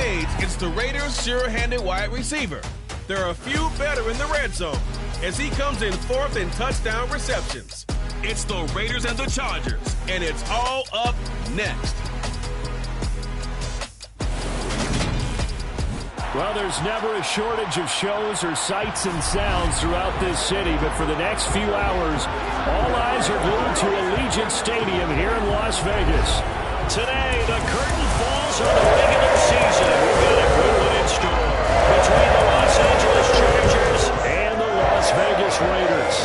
spades, it's the Raiders' sure-handed wide receiver. There are a few better in the red zone as he comes in fourth in touchdown receptions. It's the Raiders and the Chargers, and it's all up next. Well, there's never a shortage of shows or sights and sounds throughout this city, but for the next few hours, all eyes are glued to Allegiant Stadium here in Las Vegas. Today, the curtain falls on the regular season. We've got a good one in store between the Los Angeles Chargers and the Las Vegas Raiders.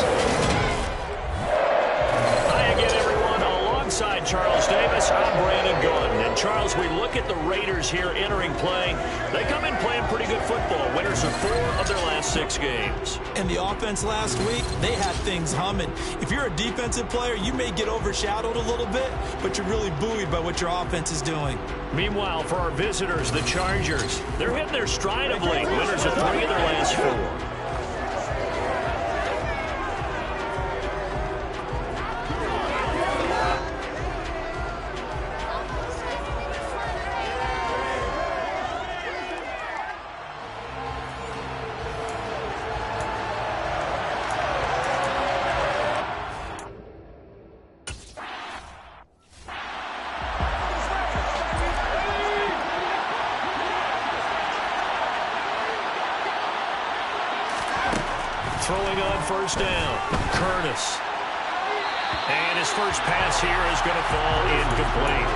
Hi again, everyone. Alongside Charles Davis, I'm Brandon Gunn. And Charles, we look at the Raiders here entering play. They come in playing pretty good football. Winners of 4 of their last 6 games. And the offense last week, they had things humming. If you're a defensive player, you may get overshadowed a little bit, but you're really buoyed by what your offense is doing. Meanwhile, for our visitors, the Chargers, they're hitting their stride of late. Winners of 3 of their last 4. Throwing on first down, Curtis. And his first pass here is going to fall incomplete.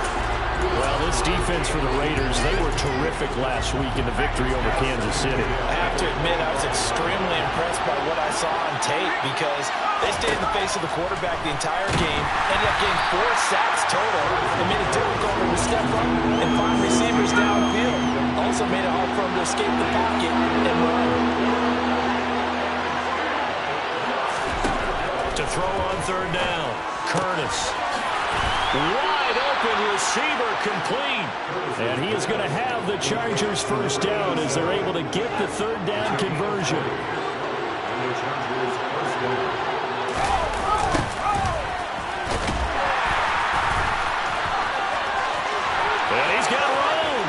Well, this defense for the Raiders, they were terrific last week in the victory over Kansas City. I have to admit, I was extremely impressed by what I saw on tape because they stayed in the face of the quarterback the entire game, ended up getting 4 sacks total. It made it difficult for him to step up and find receivers downfield. Also made it hard for him to escape the pocket and run. To throw on third down, Curtis. Wide open receiver complete. And he is going to have the Chargers first down as they're able to get the third down conversion. And he's got room.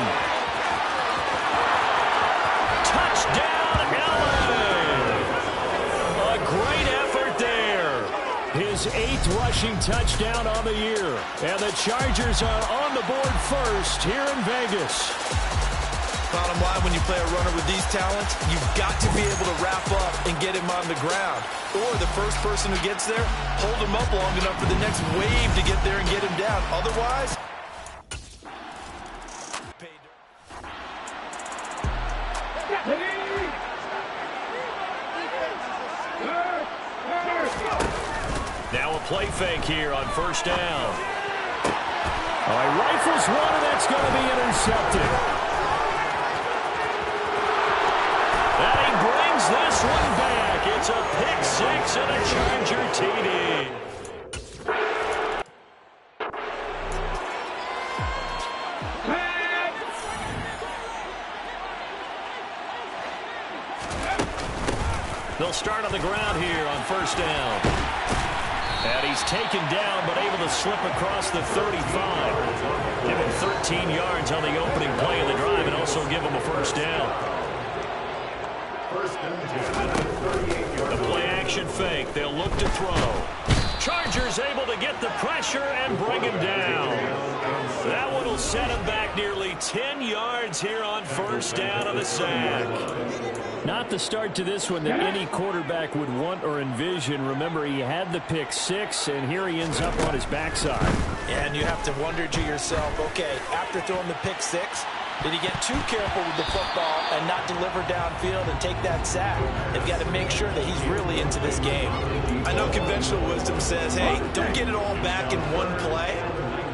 Touchdown, Allen. A great effort there. His 8th rushing touchdown on the year. And the Chargers are on the board first here in Vegas. Bottom line, when you play a runner with these talents, you've got to be able to wrap up and get him on the ground. Or the first person who gets there, hold him up long enough for the next wave to get there and get him down. Otherwise... Now a play fake here on first down. All right, rifles one, and that's going to be intercepted. And he brings this one back. It's a pick 6 and a Charger TD. They'll start on the ground here on first down. And he's taken down, but able to slip across the 35. Give him 13 yards on the opening play of the drive and also give him a first down. The play-action fake. They'll look to throw. Chargers able to get the pressure and bring him down. That one will set him back nearly 10 yards here on first down on the sack. Not the start to this one that any quarterback would want or envision. Remember, he had the pick 6, and here he ends up on his backside. And you have to wonder to yourself, okay, after throwing the pick 6, did he get too careful with the football and not deliver downfield and take that sack? They've got to make sure that he's really into this game. I know conventional wisdom says, hey, don't get it all back in one play.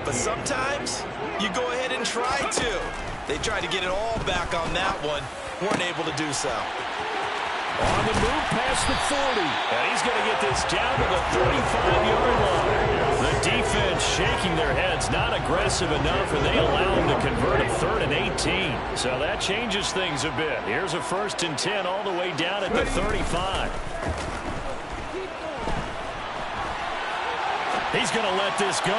But sometimes you go ahead and try to. They tried to get it all back on that one. Weren't able to do so. On the move past the 40. And he's going to get this down to the 35-yard line. The defense shaking their heads, not aggressive enough, and they allow him to convert a 3rd and 18. So that changes things a bit. Here's a 1st and 10 all the way down at the 35. He's going to let this go.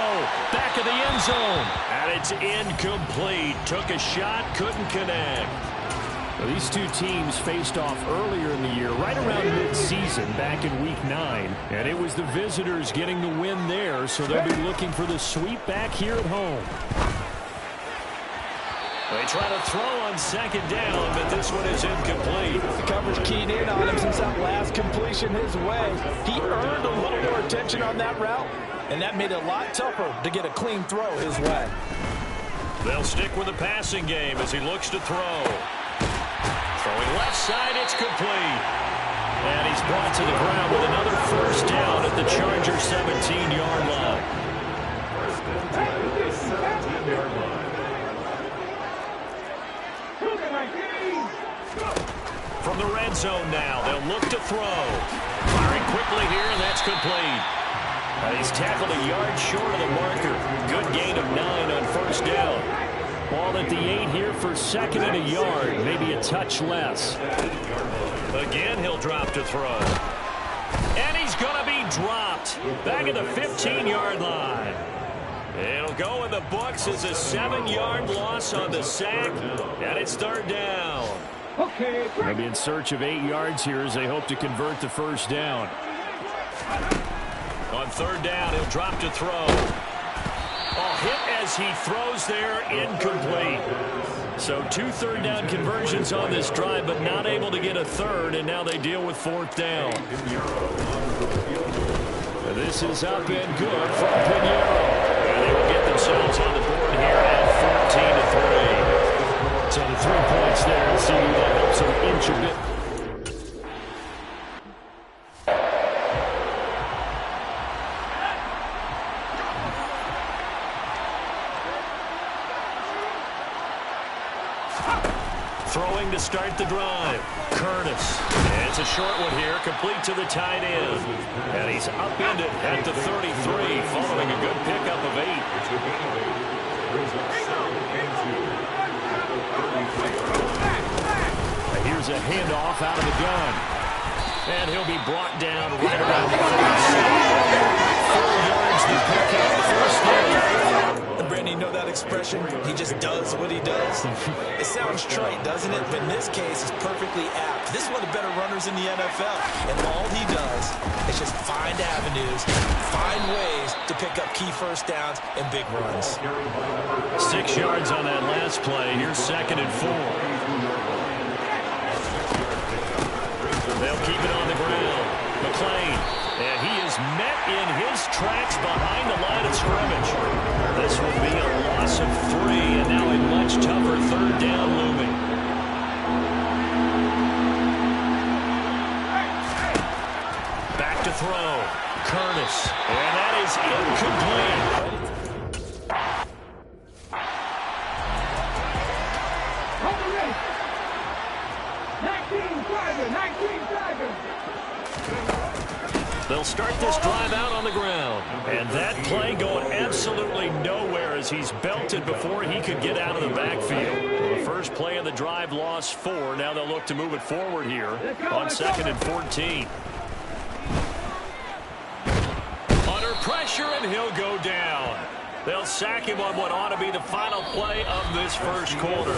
Back of the end zone. And it's incomplete. Took a shot, couldn't connect. Well, these two teams faced off earlier in the year, right around mid-season, back in Week 9. And it was the visitors getting the win there, so they'll be looking for the sweep back here at home. They try to throw on second down, but this one is incomplete. The coverage keyed in on him since that last completion his way. He earned a little more attention on that route, and that made it a lot tougher to get a clean throw his way. They'll stick with the passing game as he looks to throw. Throwing left side, it's complete. And he's brought to the ground with another first down at the Charger 17-yard line. From the red zone now, they'll look to throw. Firing quickly here, and that's complete. And he's tackled a yard short of the marker. Good gain of 9 on first down. Ball at the 8 here for second and a yard, maybe a touch less. Again, he'll drop to throw. And he's going to be dropped back at the 15-yard line. It'll go in the books as a 7-yard loss on the sack, and it's third down. They'll be in search of 8 yards here as they hope to convert the first down. On third down, he'll drop to throw. Hit as he throws there, incomplete. So 2 third-down conversions on this drive, but not able to get a third, and now they deal with fourth down. This is up and good from Pinheiro. And they will get themselves on the board here at 14-3. So the 3 points there, and see that helps them inch a bit. Throwing to start the drive. Curtis. And it's a short one here, complete to the tight end. And he's upended at the 33, following a good pickup of 8. Here's a handoff out of the gun. And he'll be brought down right around the 37. 4 yards to pick up the first down. Brandon, you know that expression? He just does what he does. It sounds trite, doesn't it? But in this case, it's perfectly apt. This is one of the better runners in the NFL. And all he does is just find avenues, find ways to pick up key first downs and big runs. 6 yards on that last play. Here's second and 4. They'll keep it on the ground. McClain. And he is met in his tracks behind the line of scrimmage. This will be a loss of 3, and now a much tougher third down looming. Back to throw. Curtis. And that is incomplete. They'll start this drive out on the ground. And that play going absolutely nowhere as he's belted before he could get out of the backfield. Well, the first play of the drive lost 4. Now they'll look to move it forward here on second and 14. Under pressure, and he'll go down. They'll sack him on what ought to be the final play of this first quarter.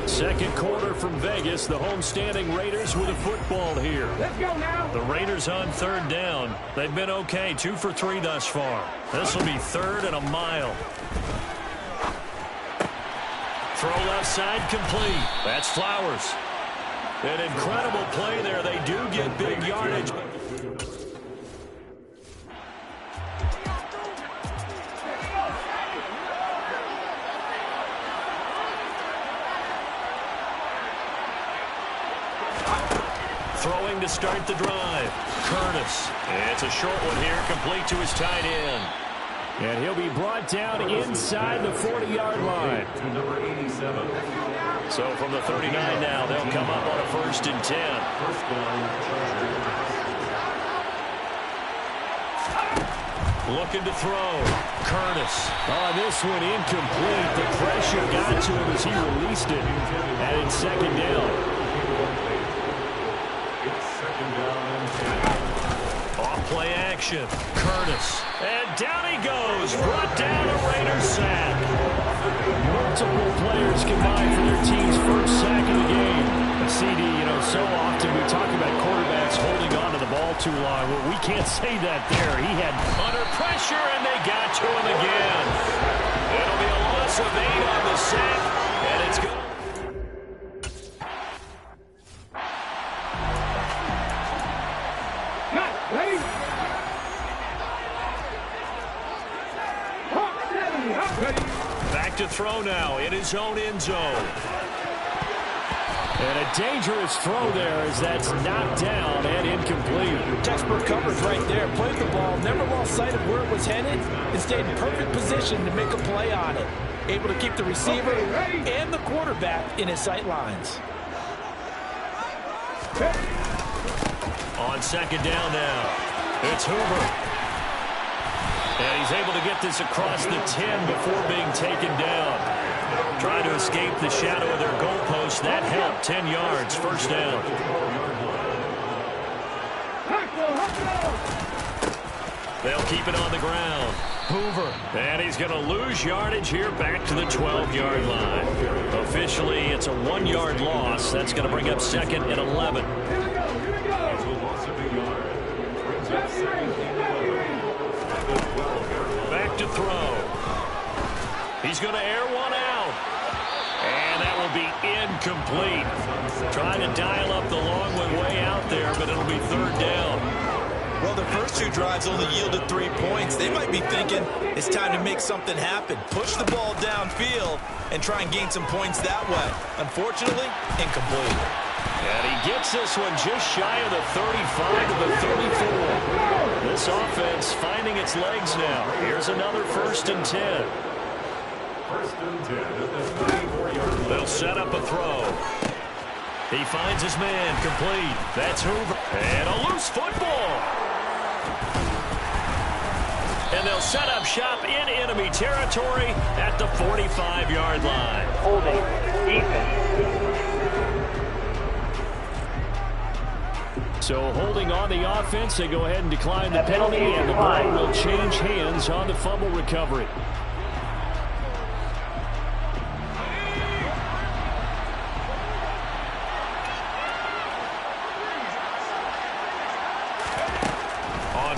Second quarter from Vegas. The homestanding Raiders with a football here. Let's go now. The Raiders on third down. They've been okay. 2 for 3 thus far. This will be third and a mile. Throw left side complete. That's Flowers. An incredible play there. They do get big yardage. Throwing to start the drive. Curtis. It's a short one here, complete to his tight end. And he'll be brought down inside the 40-yard line. So from the 39 now, they'll come up on a 1st and 10. Looking to throw. Curtis. Oh, this one incomplete. The pressure got to him as he released it. And it's second down. Off play action. Curtis. And down he goes. Brought down a Raiders sack. Multiple players combined for their team's first sack of the game. CD, so often we talk about quarterbacks holding on to the ball too long. Well, we can't say that there. He had under pressure, and they got to him again. It'll be a loss of 8 on the sack, and it's good. Back to throw now in his own end zone. And a dangerous throw there as that's knocked down and incomplete. Textbook coverage right there. Played the ball, never lost sight of where it was headed, and stayed in perfect position to make a play on it. Able to keep the receiver and the quarterback in his sight lines. On second down now, it's Hoover. And he's able to get this across the 10 before being taken down. Trying to escape the shadow of their goalpost. That helped. 10 yards, first down. They'll keep it on the ground. Hoover. And he's going to lose yardage here back to the 12-yard line. Officially, it's a 1-yard loss. That's going to bring up second and 11. Back to throw. He's going to air one out. And that will be incomplete. Trying to dial up the long way out there, but it'll be third down. Well, the first 2 drives only yielded 3 points. They might be thinking it's time to make something happen. Push the ball downfield and try and gain some points that way. Unfortunately, incomplete. And he gets this one just shy of the 35 to the 34. This offense finding its legs now. Here's another 1st and 10. They'll set up a throw. He finds his man, complete. That's Hoover. And a loose football. And they'll set up shop in enemy territory at the 45-yard line. Holding defense. So holding on the offense, they go ahead and decline the penalty, and the ball will change hands on the fumble recovery.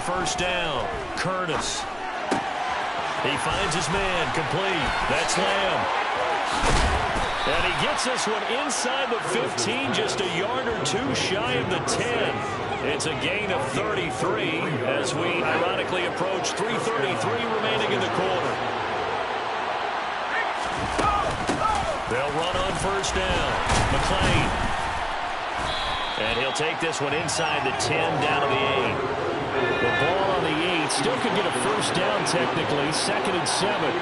First down, Curtis. He finds his man, complete. That's Lamb. And he gets this one inside the 15, just a yard or 2 shy of the 10. It's a gain of 33 as we ironically approach 3:33 remaining in the quarter. They'll run on first down. McClain. And he'll take this one inside the 10 down to the 8. The ball on the 8 still could get a first down technically. 2nd and 7.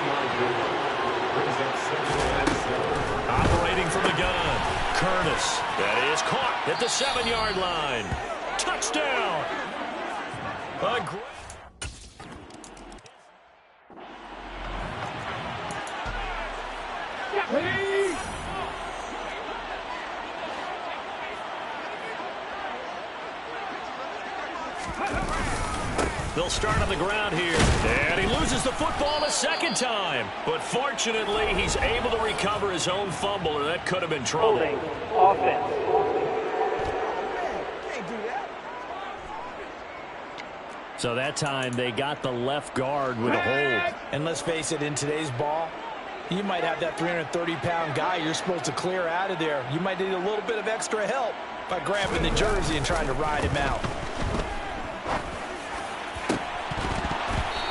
Operating from the gun. Curtis. That is caught at the 7-yard line. Touchdown. They'll start on the ground here. And he loses the football a second time. But fortunately, he's able to recover his own fumble, or that could have been trouble. Holding offense. So that time they got the left guard with a hold. And let's face it, in today's ball, you might have that 330-pound guy you're supposed to clear out of there. You might need a little bit of extra help by grabbing the jersey and trying to ride him out.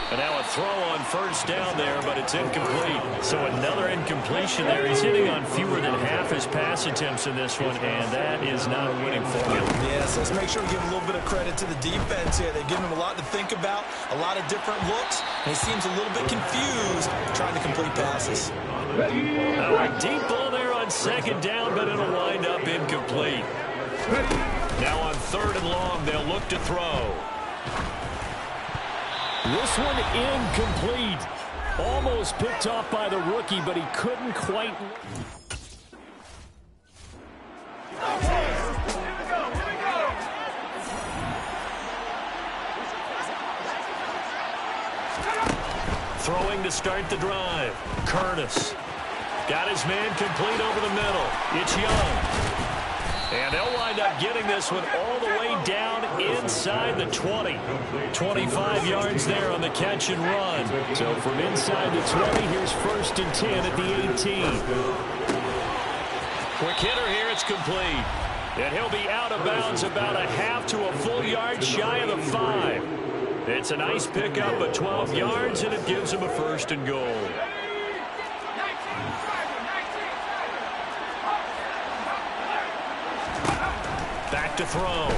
And now a throw on first down there, but it's incomplete. So another incompletion there. He's hitting on fewer than half his pass attempts in this one, and that is not a winning formula. Yes, let's make sure we give a little bit of credit to the defense here. They give him a lot to think about, a lot of different looks, and he seems a little bit confused trying to complete passes. A deep ball there on second down, but it'll wind up incomplete. Now on third and long, they'll look to throw. This one incomplete. Almost picked off by the rookie, but he couldn't quite. throwing to start the drive. Curtis. Got his man complete over the middle. It's Young. And they'll wind up getting this one all the way down inside the 20. 25 yards there on the catch and run. So from inside the 20, here's 1st and 10 at the 18. Quick hitter here, it's complete. And he'll be out of bounds about a half to a full yard shy of the 5. It's a nice pickup of 12 yards, and it gives him a 1st and goal. Back to throw.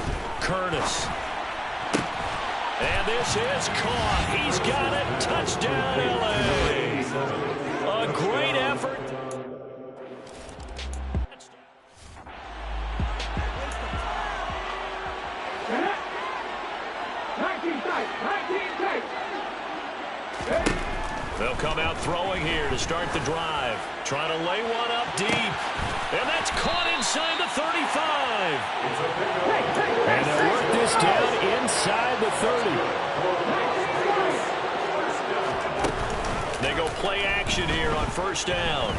Curtis. And this is caught. He's got it. Touchdown, L.A. A great effort. They'll come out throwing here to start the drive. Trying to lay one up deep. And that's caught inside the 35. And they'll work this down inside the 30. They go play action here on 1st down.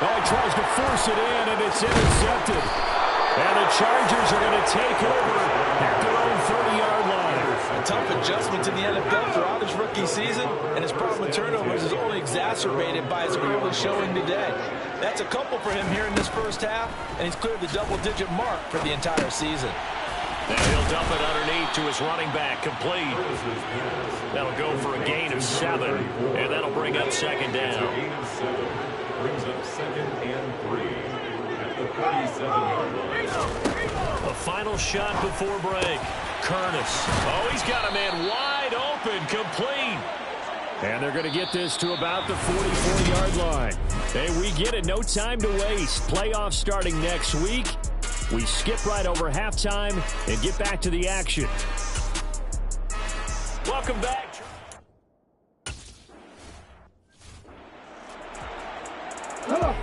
Oh, he tries to force it in, and it's intercepted. And the Chargers are going to take over at their own 30-yard line. A tough adjustment to the NFL throughout his rookie season, and his problem with turnovers is only exacerbated by his early showing today. That's a couple for him here in this first half, and he's cleared the double-digit mark for the entire season. And he'll dump it underneath to his running back, complete. That'll go for a gain of 7, and that'll bring up 2nd down. Brings up 2nd and 3 at the 37-yard line. A final shot before break. Curtis. Oh, he's got a man wide open, complete. And they're going to get this to about the 44-yard line. Hey, we get it. No time to waste. Playoffs starting next week. We skip right over halftime and get back to the action. Welcome back. Come on.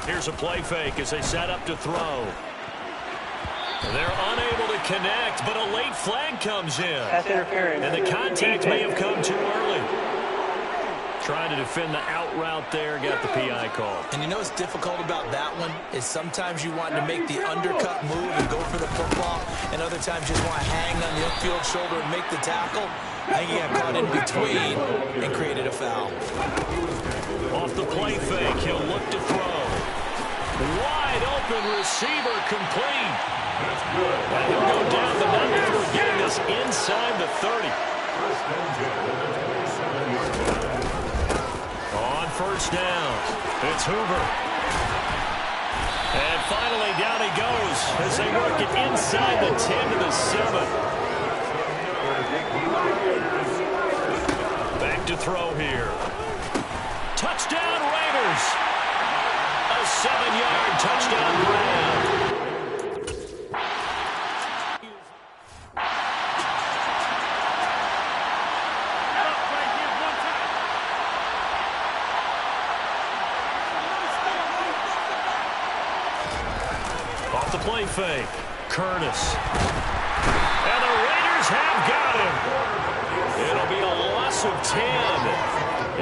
Here's a play fake as they set up to throw. They're unable to connect, but a late flag comes in. That's interference. And the contact may have come too early. Trying to defend the out route there, got the PI call. And you know what's difficult about that one is sometimes you want to make the undercut move and go for the football, and other times you just want to hang on the upfield shoulder and make the tackle. I think he got caught in between and created a foul. Off the play fake, he'll look to throw. Wide open receiver, complete. And he'll go down the number, getting this inside the 30. On 1st down, it's Hoover. And finally down he goes as they work it inside the 10 to the 7. Back to throw here. Touchdown Raiders! A 7-yard touchdown grab. Off the play fake, Curtis. And the Raiders have got him. It'll be a loss of 10.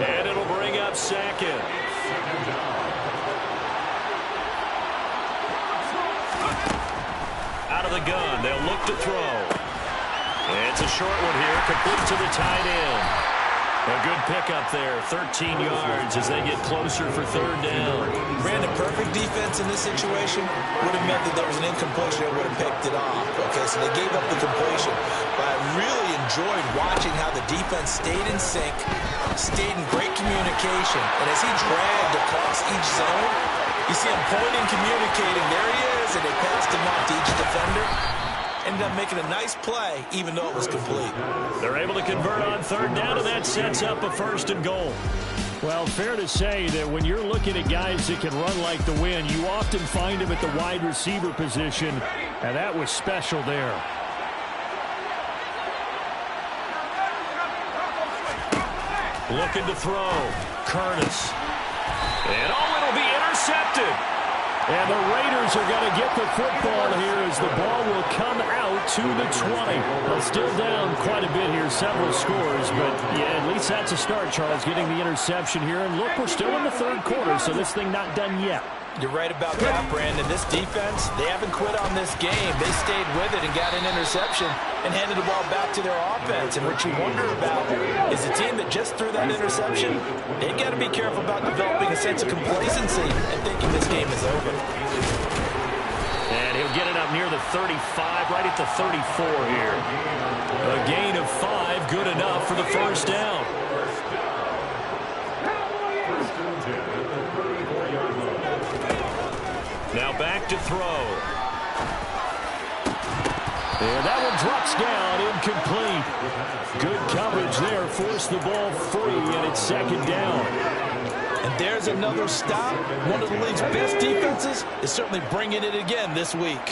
And it'll bring up 2nd. Out of the gun, they'll look to throw. It's a short one here, complete to the tight end. A good pickup there, 13 yards as they get closer for 3rd down. Brandon, perfect defense in this situation would have meant that there was an incompletion that would have picked it off. Okay, so they gave up the completion. But I really enjoyed watching how the defense stayed in sync, stayed in great communication. And as he dragged across each zone, you see him pointing, communicating. There he is, and they passed him off to each defender. Ended up making a nice play, even though it was complete. They're able to convert on 3rd down, and that sets up a 1st and goal. Well, fair to say that when you're looking at guys that can run like the wind, you often find them at the wide receiver position, and that was special there. Looking to throw. Curtis. And it'll be intercepted. And the Raiders are going to get the football here as the ball will come out to the 20. Well, still down quite a bit here, several scores, but yeah, at least that's a start, Charles, getting the interception here. And look, we're still in the third quarter, so this thing not done yet. You're right about that, Brandon. This defense, they haven't quit on this game. They stayed with it and got an interception and handed the ball back to their offense. And what you wonder about is a team that just threw that interception, they've got to be careful about developing a sense of complacency and thinking this game is over. And he'll get it up near the 35, right at the 34 here. A gain of 5, good enough for the first down. Now back to throw. And that one drops down, incomplete. Good coverage there, forced the ball free, and it's second down. And there's another stop. One of the league's best defenses is certainly bringing it again this week.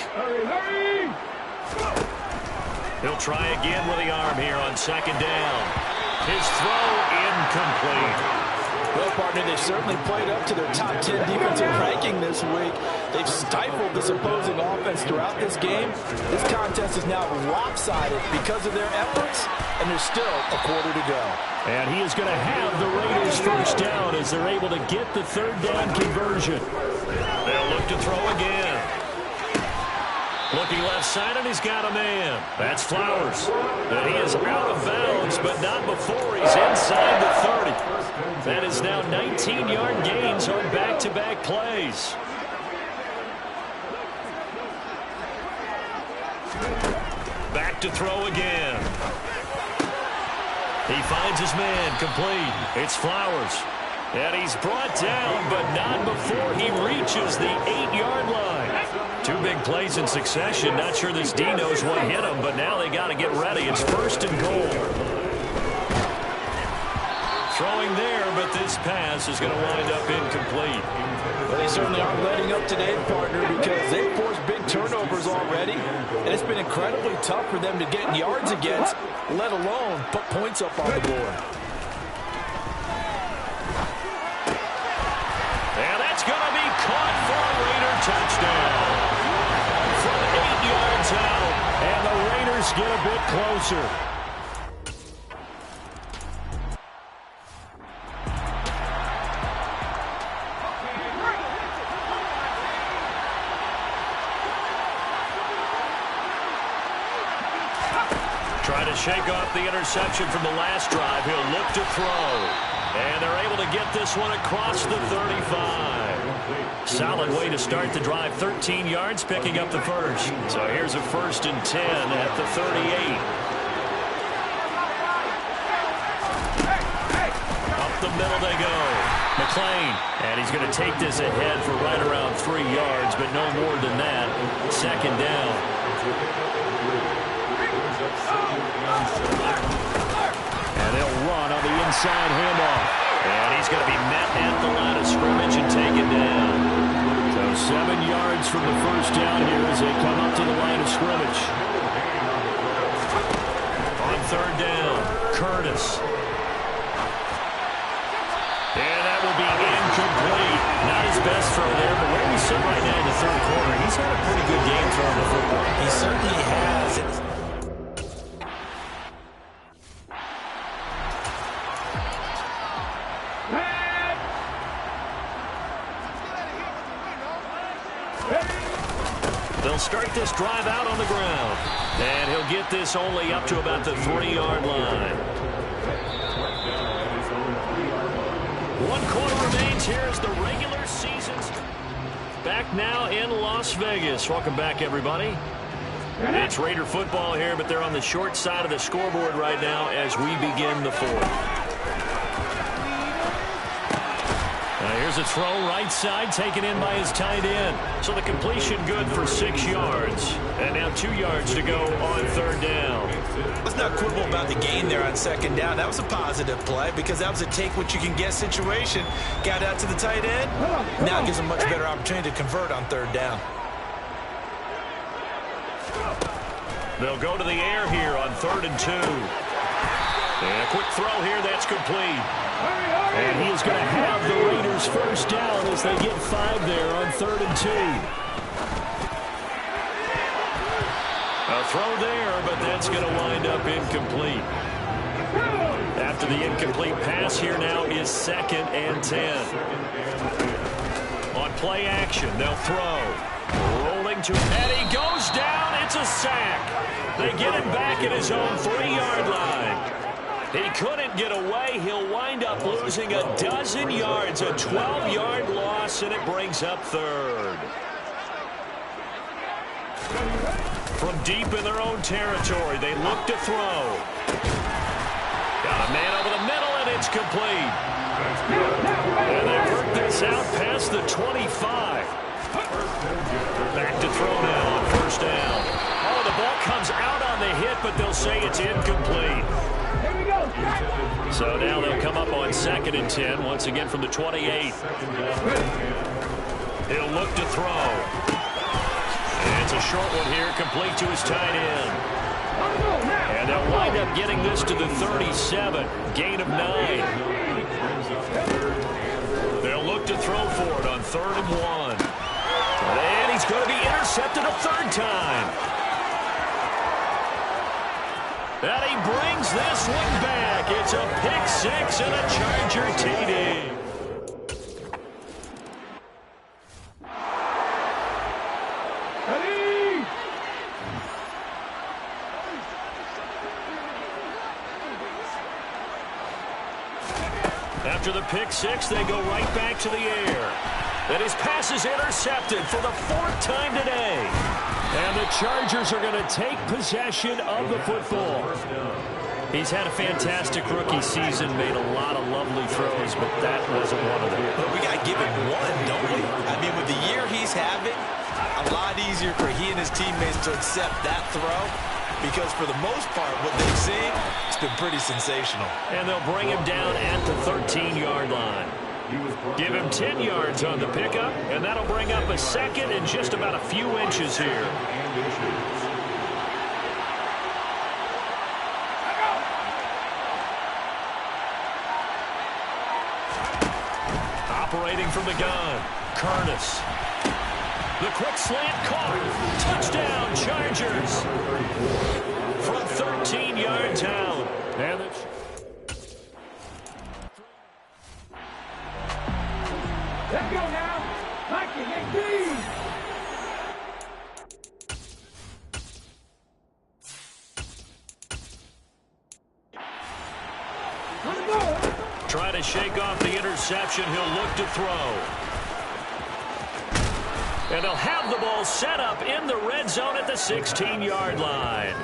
He'll try again with the arm here on second down. His throw incomplete. Well, partner, they've certainly played up to their top 10 defensive ranking this week. They've stifled this opposing offense throughout this game. This contest is now lopsided because of their efforts, and there's still a quarter to go. And he is going to have the Raiders first down as they're able to get the third down conversion. They'll look to throw again. Looking left side, and he's got a man. That's Flowers. And he is out of bounds, but not before he's inside the 30. That is now 19-yard gains on back-to-back plays. Back to throw again. He finds his man, complete. It's Flowers. And he's brought down, but not before he reaches the 8-yard line. 2 big plays in succession. Not sure this D knows what hit him, but now they got to get ready. It's first and goal. Throwing there, but this pass is going to wind up incomplete. Well, they certainly aren't letting up today, partner, because they've forced big turnovers already, and it's been incredibly tough for them to get yards against, let alone put points up on the board. And that's going to be caught for a Raider touchdown. From 8 yards out, and the Raiders get a bit closer. Trying to shake off the interception from the last drive. He'll look to throw. And they're able to get this one across the 35. Solid way to start the drive. 13 yards, picking up the first. So here's a 1st and 10 at the 38. Up the middle they go. McClain. And he's going to take this ahead for right around 3 yards, but no more than that. Second down. And they'll run on the inside handoff. And he's going to be met at the line of scrimmage and taken down. So 7 yards from the first down here as they come up to the line of scrimmage. On third down, Curtis. And that will be incomplete. Not his best throw there, but where we sit right now in the third quarter, he's had a pretty good game throwing the football. He certainly has. They'll start this drive out on the ground. And he'll get this only up to about the 3-yard line. 1 quarter remains here as the regular season's back now in Las Vegas. Welcome back, everybody. It's Raider football here, but they're on the short side of the scoreboard right now as we begin the 4th. Here's a throw right side taken in by his tight end. So the completion good for 6 yards. And now 2 yards to go on third down. Let's not quibble about the gain there on second down. That was a positive play because that was a take what you can get situation. Got out to the tight end. Now it gives him much better opportunity to convert on third down. They'll go to the air here on 3rd and 2. And a quick throw here, that's complete. And he is going to have the Raiders first down as they get 5 there on 3rd and 2. A throw there, but that's going to wind up incomplete. After the incomplete pass, here now is 2nd and 10. On play action, they'll throw. Rolling to, and he goes down. It's a sack. They get him back at his own 3-yard line. He couldn't get away. He'll wind up losing a dozen yards, a 12-yard loss, and it brings up 3rd. From deep in their own territory, they look to throw. Got a man over the middle, and it's complete. And they work this out past the 25. Back to throw now on 1st down. Oh, the ball comes out on the hit, but they'll say it's incomplete. So now they'll come up on 2nd and 10, once again from the 28. He'll look to throw. And it's a short one here, complete to his tight end. And they'll wind up getting this to the 37, gain of 9. They'll look to throw for it on 3rd and 1. And he's going to be intercepted a 3rd time. And he brings this one back. It's a pick 6 and a Charger TD. After the pick 6, they go right back to the air. And his pass is intercepted for the 4th time today. And the Chargers are going to take possession of the football. He's had a fantastic rookie season, made a lot of lovely throws, but that wasn't one of them. But we got to give him one, don't we? I mean, with the year he's having, a lot easier for he and his teammates to accept that throw. Because for the most part, what they've seen, it's been pretty sensational. And they'll bring him down at the 13-yard line. Give him 10 yards on the pickup, and that'll bring up a 2nd and just about a few inches here. Operating from the gun, Curtis. The quick slant caught. Touchdown, Chargers. From 13 yards out. And let's go now. Mikey, get these. try to shake off the interception. He'll look to throw. And they'll have the ball set up in the red zone at the 16-yard line.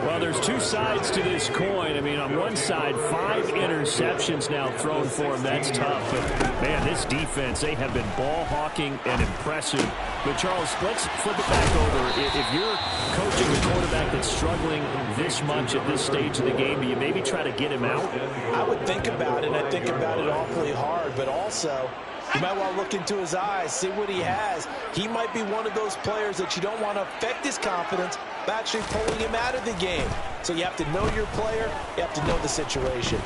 Well, there's two sides to this coin. I mean, on one side, 5 interceptions now thrown for him. That's tough. But, man, this defense, they have been ball hawking and impressive. But, Charles, let's flip it back over. If you're coaching a quarterback that's struggling this much at this stage of the game, do you maybe try to get him out? I would think about it, and I think about it awfully hard. But also, you might want to look into his eyes, see what he has. He might be one of those players that you don't want to affect his confidence by actually pulling him out of the game. So you have to know your player. You have to know the situation.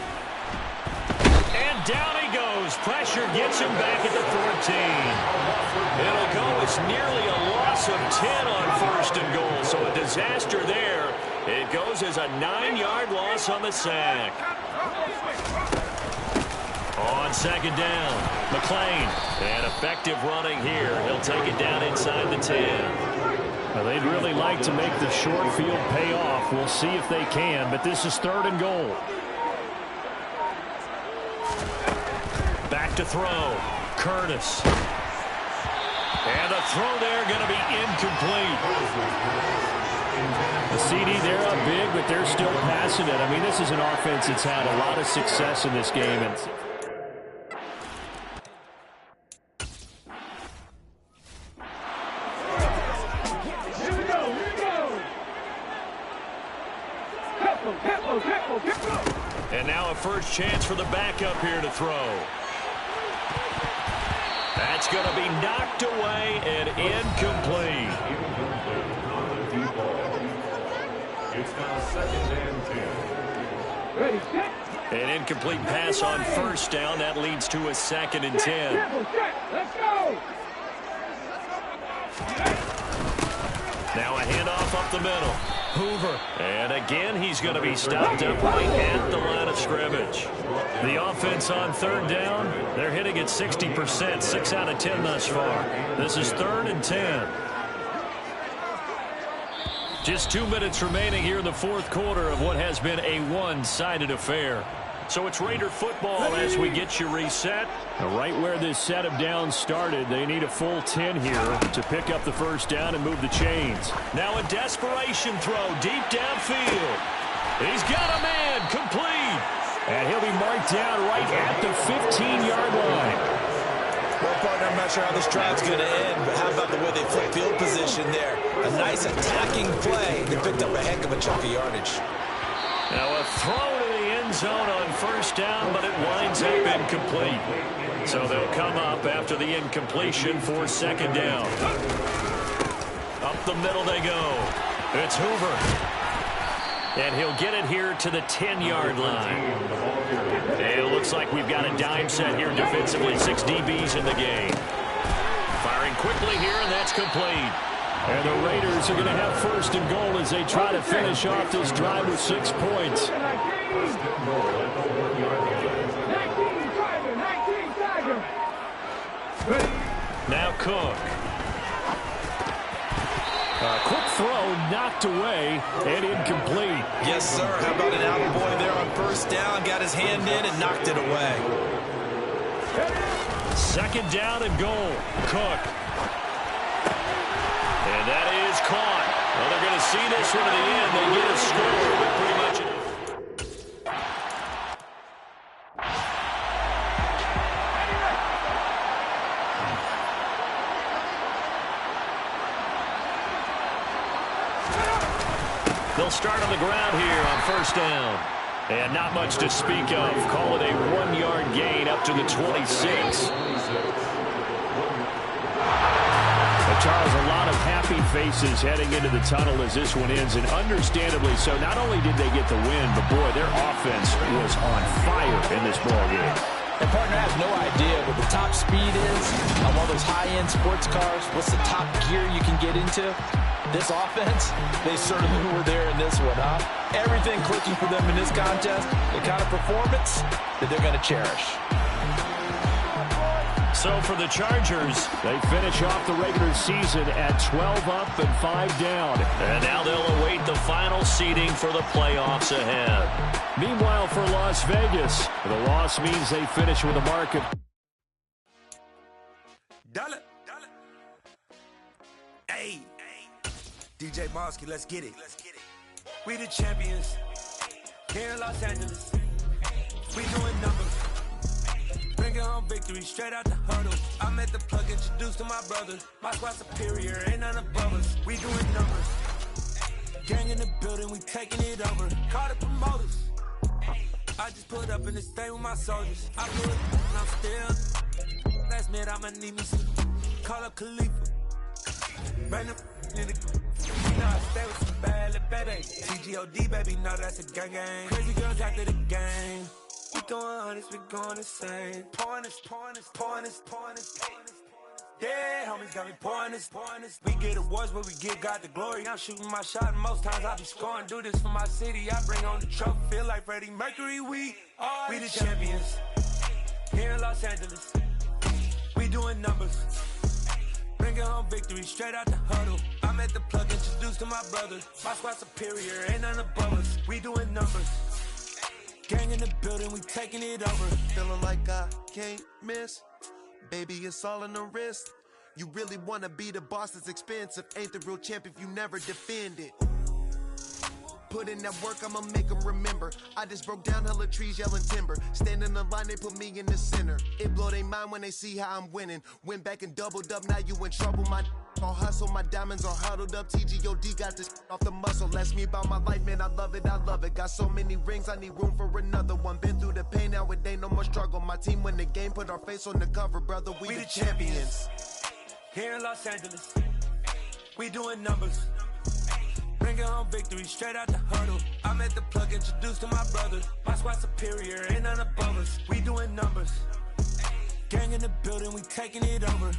And down he goes. Pressure gets him back at the 14. It'll go as nearly a loss of 10 on 1st and goal. So a disaster there. It goes as a 9-yard loss on the sack. On 2nd down, McClain, and effective running here. He'll take it down inside the 10. Well, they'd really like to make the short field pay off. We'll see if they can, but this is 3rd and goal. Back to throw, Curtis. And a throw there going to be incomplete. The CD, they're up big, but they're still passing it. I mean, this is an offense that's had a lot of success in this game. And And now a first chance for the backup here to throw. That's going to be knocked away and incomplete. It's now 2nd and 10. An incomplete pass on first down. That leads to a 2nd and 10. Let's go. Now a handoff up the middle. Hoover. And again, he's going to be stopped up right at the line of scrimmage. The offense on 3rd down, they're hitting at 60%, 6 out of 10 thus far. This is 3rd and 10. Just 2 minutes remaining here in the 4th quarter of what has been a one-sided affair. So it's Raider football as we get you reset. Right where this set of downs started, they need a full 10 here to pick up the first down and move the chains. Now a desperation throw deep downfield. He's got a man, complete. And he'll be marked down right at the 15-yard line. Well, partner, I'm not sure how this drive's going to end, but how about the way they flip field position there? A nice attacking play. They picked up a heck of a chunk of yardage. Now a throw to the end zone on first down, but it winds up incomplete. So they'll come up after the incompletion for 2nd down. Up the middle they go. It's Hoover. And he'll get it here to the 10-yard line. And it looks like we've got a dime set here defensively. 6 DBs in the game. Firing quickly here, and that's complete. And the Raiders are going to have 1st and goal as they try to finish off this drive with 6 points. 19 Tiger. Now Cook. A quick throw knocked away and incomplete. Yes, sir. How about an attaboy there on first down? Got his hand in and knocked it away. 2nd down and goal. Cook. And that is caught. Well, they're going to see this one to the end. They get a score with pretty much enough. They'll start on the ground here on first down. And not much to speak of. Call it a 1-yard gain up to the 26. Charles, a lot of happy faces heading into the tunnel as this one ends, and understandably so. Not only did they get the win, but boy, their offense was on fire in this ball game. And partner, I have no idea what the top speed is on one of those high-end sports cars. What's the top gear you can get into? This offense, they certainly were there in this one, huh? Everything clicking for them in this contest, the kind of performance that they're going to cherish. So for the Chargers, they finish off the regular season at 12 up and 5 down. And now they'll await the final seeding for the playoffs ahead. Meanwhile, for Las Vegas, the loss means they finish with a mark of... Dollar. Hey. DJ Mosky, let's get it. We the champions here in Los Angeles. We doing numbers. Bringing home victory straight out the huddle. I'm at the plug, introduced to my brother. My squad superior, ain't none above us. We doing numbers. Gang in the building, we taking it over. Call the promoters. I just put up in this thing with my soldiers. I put and I'm still. Last minute, I'ma need me some. Call up Khalifa. Random in the. You know I stay with some bad little baby. TGOD, baby, know that's a gang gang. Crazy girls after the game. We going honest, we going insane. Pouring this. Yeah, homies got me pouring this. We get awards, but we give God the glory. I'm shooting my shot, and most times I be scoring. Do this for my city, I bring on the trophy. Feel like Freddie Mercury, we the champions. Here in Los Angeles, we doing numbers. Bringing home victory straight out the huddle. I'm at the plug, introduced to my brother. My squad superior, ain't none above us. We doing numbers. Gang in the building, we taking it over. Feeling like I can't miss. Baby, it's all in the wrist. You really wanna be the boss, it's expensive. Ain't the real champ if you never defend it. Put in that work, I'ma make them remember. I just broke down hella trees, yelling timber. Stand in the line, they put me in the center. It blow they mind when they see how I'm winning. Went back and doubled up, now you in trouble. My all hustle, my diamonds are huddled up. TGOD got this off the muscle. Ask me about my life, man, I love it. Got so many rings, I need room for another one. Been through the pain, now it ain't no more struggle. My team win the game, put our face on the cover, brother. We the champions. Here in Los Angeles, we doing numbers. Bringing home victory straight out the huddle. I'm I'm at the plug, introduced to my brother. My squad superior, ain't none above us. We doing numbers. Gang in the building, we taking it over.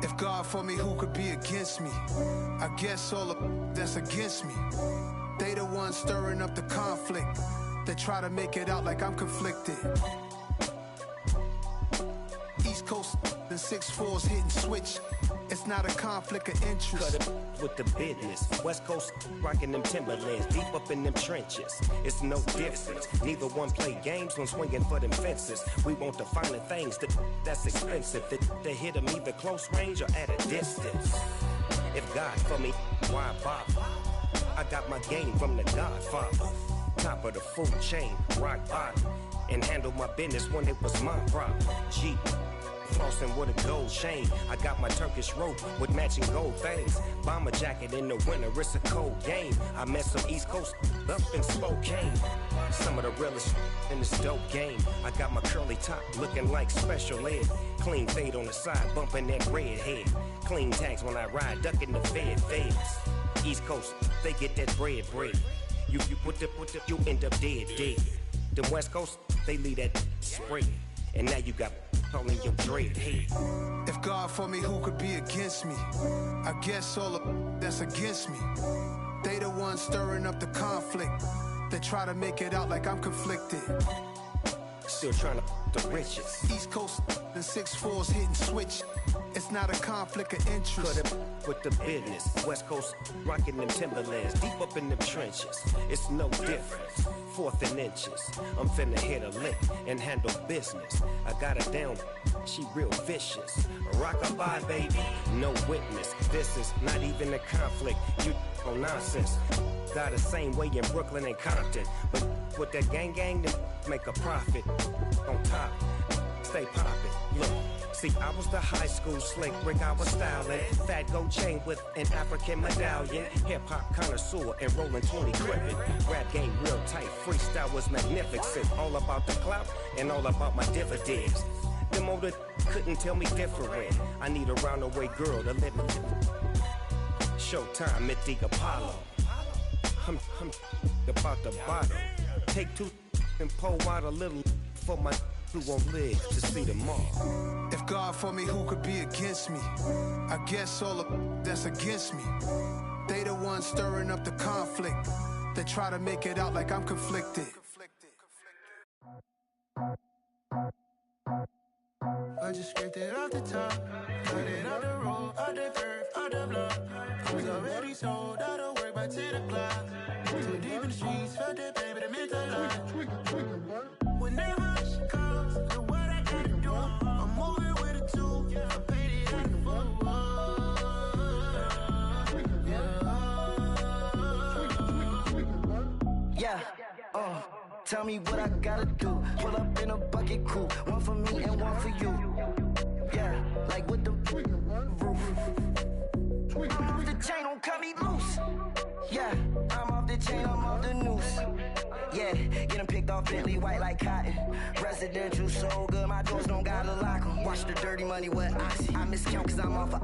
If God for me, who could be against me? I guess all of that's against me. They the ones stirring up the conflict. They try to make it out like I'm conflicted. East Coast and 6'4's hitting switch. It's not a conflict of interest. Cut it with the business. West Coast rocking them Timberlands, deep up in them trenches. It's no difference. Neither one play games when swinging for them fences. We want the finer things that's expensive. They hit them either close range or at a distance. If God for me, why bother? I got my game from the Godfather. Top of the food chain, rock bottom. And handle my business when it was my problem. G. Flossing with a gold chain. I got my Turkish rope with matching gold things. Bomber jacket in the winter, it's a cold game. I met some East Coast up in Spokane. Some of the realest in this dope game. I got my curly top looking like special ed. Clean fade on the side, bumping that red head. Clean tags when I ride, ducking the feds. East Coast, they get that bread. You you end up dead. The West Coast, they leave that spread. And now you got all in your dread head. If God for me, who could be against me? I guess all of that's against me. They the ones stirring up the conflict. They try to make it out like I'm conflicted. Still trying to the riches. East Coast and 6'4's hitting switch. It's not a conflict of interest. Cut it with the business. West Coast rocking them Timberlands, deep up in them trenches. It's no difference. 4th and inches. I'm finna hit a lick and handle business. I got her down, she real vicious. Rock-a-bye, baby, no witness. This is not even a conflict. You on nonsense. Got the same way in Brooklyn and Compton. But with that gang, then make a profit. On top, stay poppin'. Look. See, I was the high school slick Rick, I was styling. Fat gold chain with an African medallion. Hip-hop connoisseur and rolling 20 cribbin'. Rap game real tight, freestyle was magnificent. All about the clout and all about my dividends. Them older couldn't tell me different. I need a roundaway girl to let me Showtime at the Apollo. I'm about the bottom. Take 2 and pour out a little for my who won't live to see tomorrow. If God for me, who could be against me? I guess all of that's against me. They the ones stirring up the conflict. They try to make it out like I'm conflicted. I just scraped it off the top, cut it off the road, off the curve, off the block. I was already sold out of work by 10 o'clock. Too deep in the streets, felt that pain, but it meant a lot. Whenever she calls, look what I gotta do. I'm moving with a 2, I paid it out the full. Yeah, tell me what I gotta do. Pull up in a bucket crew, one for me and one for you. Yeah, like with the roof. I'm off the chain, don't cut me loose. Yeah, I'm off the chain, I'm off the noose. Yeah, getting picked off Bentley white like cotton. Residential so good, my doors don't gotta lock 'em. Watch the dirty money with Oxy. I miscount cause I'm off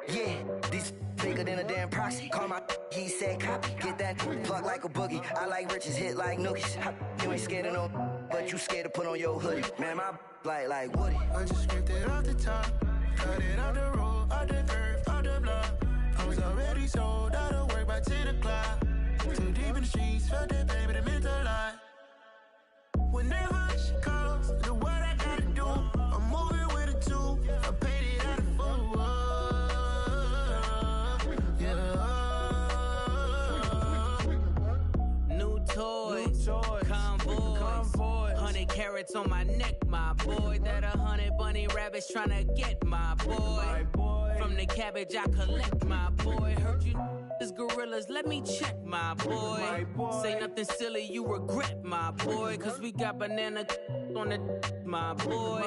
yeah, these bigger than a damn proxy. Call my he said copy. Get that plug like a boogie. I like riches, hit like nookies. You ain't scared of no, but you scared to put on your hoodie. Man, my like Woody. I just scraped it off the top, cut it off the road, off the curve, off the block. I was already sold out of work by 10 o'clock. Too deep in the streets, felt that pain, but it meant a lot. Whenever she calls, look what I gotta do. I'm moving with a 2, I paid it out of full. carats on my neck, my boy. That 100 bunny rabbits tryna get, my boy. From the cabbage I collect, my boy. Heard you is gorillas, let me check, my boy. Say nothing silly, you regret, my boy. Cause we got banana on the my boy.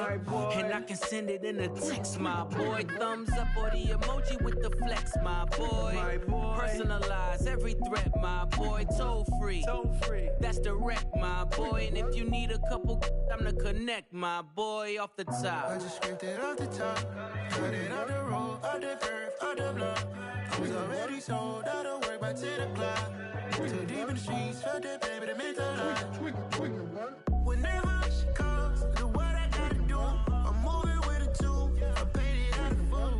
And I can send it in a text, my boy. Thumbs up or the emoji with the flex, my boy. Personalize every threat, my boy. Toll free. That's direct, my boy. And if you need a couple, I'm to connect, my boy, off the top. I just scraped it off the top, cut it off the road, off the curve, off the block. I was already sold out of work by 10 o'clock. Too deep in the streets, felt that baby, the mental lie. Whenever she calls, do what I gotta do. I'm moving with a two, I paid it out of full.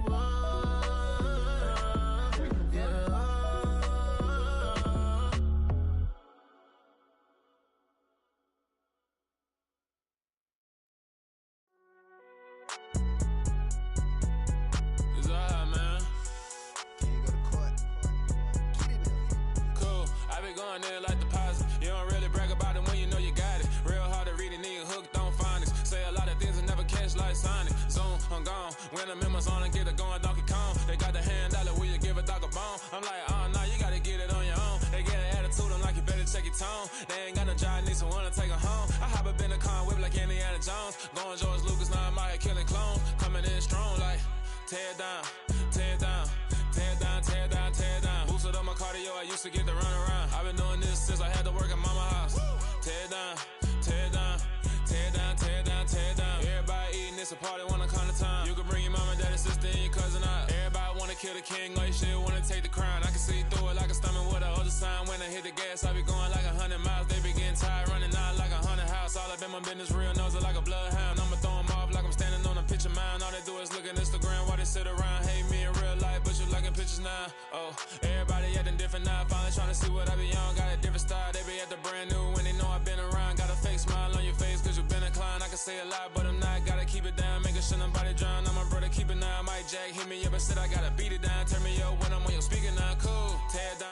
In like deposit. You don't really brag about it when you know you got it. Real hard to read a nigga hooked on phonics. Say a lot of things and never catch like Sonic. Zone, I'm gone. When I'm in my zone and get it going Donkey Kong. They got the hand dollar, will you give a dog a bone? I'm like, oh no, you gotta get it on your own. They get an attitude, I'm like, you better check your tone. They ain't got no job, need someone to take her home. I hop up in a car, whip like Indiana Jones. Going George Lucas, now I'm out here killing clones. Coming in strong like, tear down, tear down. Tear down, tear down, tear down. Boosted up my cardio, I used to get to run around. I've been doing this since I had to work at mama house. Tear down, tear down, tear down, tear down, tear down. Everybody eating, it's a party, wanna come to time. You can bring your mama, daddy, sister, and your cousin out. Everybody wanna kill the king, like shit, wanna take the crown. I can see through it like a stomach with a other sign. When I hit the gas, I be going like 100 miles. They be getting tired, running out like 100 house. All up in my business, real nose it like a bloodhound. I'ma throw them off like I'm standing on a picture mound. All they do is look at Instagram while they sit around, hate me in real life, but you liking pictures now. Oh, everybody acting different now. Finally trying to see what I be on. Got a different style. They be at the brand new when they know I've been around. Got a fake smile on your face cause you been inclined. I can say a lot, but I'm not. Gotta keep it down, making sure nobody drown. I'm my brother, keep it now. Mike Jack hit me up and said I got